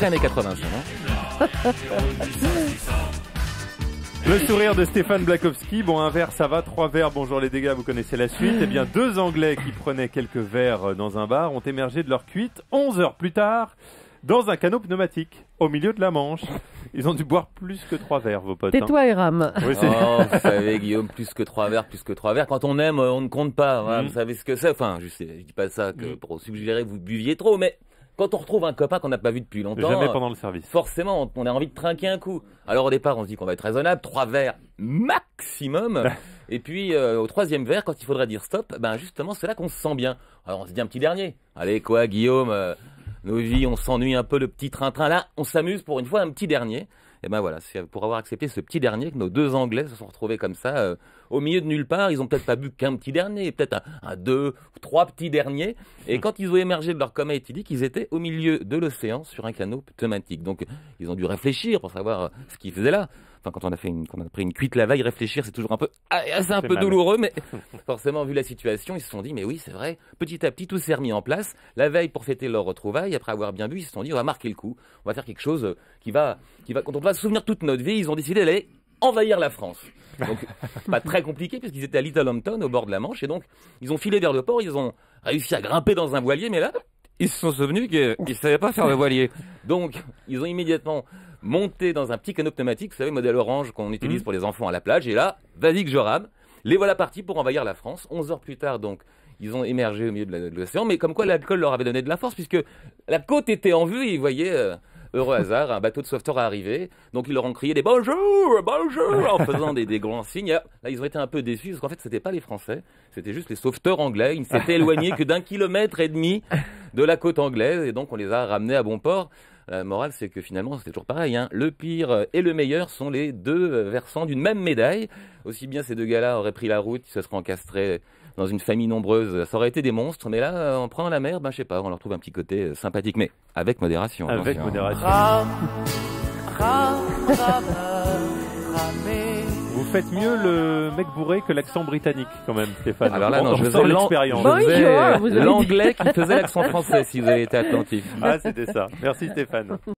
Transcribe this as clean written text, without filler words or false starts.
très années 80, ça, non? Le sourire de Stéphane Blakowski. Bon, un verre, ça va. 3 verres, bonjour les dégâts, vous connaissez la suite. Eh bien, 2 Anglais qui prenaient quelques verres dans un bar ont émergé de leur cuite 11 heures plus tard dans un canot pneumatique au milieu de la Manche. Ils ont dû boire plus que 3 verres, vos potes. Tais-toi, Hiram. Oui, Oh, vous savez, Guillaume, plus que 3 verres, plus que 3 verres. Quand on aime, on ne compte pas. Voilà, Vous savez ce que c'est. Enfin, je dis pas ça que pour suggérer que vous buviez trop, mais quand on retrouve un copain qu'on n'a pas vu depuis longtemps, jamais pendant le service. Forcément, on a envie de trinquer un coup. Alors au départ, on se dit qu'on va être raisonnable, 3 verres maximum. Et puis au 3e verre, quand il faudra dire stop, ben justement, c'est là qu'on se sent bien. Alors on se dit un petit dernier. Allez quoi, Guillaume, nos vies, on s'ennuie un peu, le petit train-train. Là, on s'amuse pour une fois, un petit dernier. Et ben voilà, c'est pour avoir accepté ce petit dernier que nos 2 Anglais se sont retrouvés comme ça, au milieu de nulle part. Ils ont peut-être pas bu qu'un petit dernier, peut-être un 2 ou 3 petits derniers. Et quand ils ont émergé de leur coma éthylique, ils étaient au milieu de l'océan sur un canot pneumatique. Donc ils ont dû réfléchir pour savoir ce qu'ils faisaient là. Enfin, quand on a pris une cuite la veille, réfléchir, c'est toujours un peu douloureux, mais forcément, vu la situation, ils se sont dit, mais oui, c'est vrai, petit à petit, tout s'est remis en place. La veille, pour fêter leur retrouvaille, après avoir bien bu, ils se sont dit, on va marquer le coup, on va faire quelque chose qui va, quand on va se souvenir toute notre vie, ils ont décidé d'aller envahir la France. Donc, pas très compliqué, puisqu'ils étaient à Littlehampton, au bord de la Manche, et donc, ils ont filé vers le port, ils ont réussi à grimper dans un voilier, mais là, ils se sont souvenus qu'ils ne savaient pas faire le voilier. Donc, ils ont immédiatement monté dans un petit canot pneumatique, vous savez, modèle orange qu'on utilise pour les enfants à la plage. Et là, vas-y que je rame. Les voilà partis pour envahir la France. 11 heures plus tard, donc, ils ont émergé au milieu de l'océan. Mais comme quoi, l'alcool leur avait donné de la force, puisque la côte était en vue et ils voyaient, heureux hasard, un bateau de sauveteurs arriver. Donc, ils leur ont crié des bonjour, bonjour, en faisant des grands signes. Là, ils ont été un peu déçus, parce qu'en fait, c'était pas les Français, c'était juste les sauveteurs anglais. Ils ne s'étaient éloignés que d'1,5 kilomètre de la côte anglaise. Et donc, on les a ramenés à bon port. La morale, c'est que finalement, c'est toujours pareil. Le pire et le meilleur sont les 2 versants d'une même médaille. Aussi bien ces 2 gars-là auraient pris la route, ils se seraient encastrés dans une famille nombreuse, ça aurait été des monstres. Mais là, en prenant la mer, je sais pas, on leur trouve un petit côté sympathique, mais avec modération. Avec attention. modération. Vous faites mieux le mec bourré que l'accent britannique, quand même, Stéphane. Alors là, non, je sens faisais l'expérience. Bonjour, vous avez dit. l'anglais qui faisait l'accent français, si vous avez été attentif. Ah, c'était ça. Merci, Stéphane.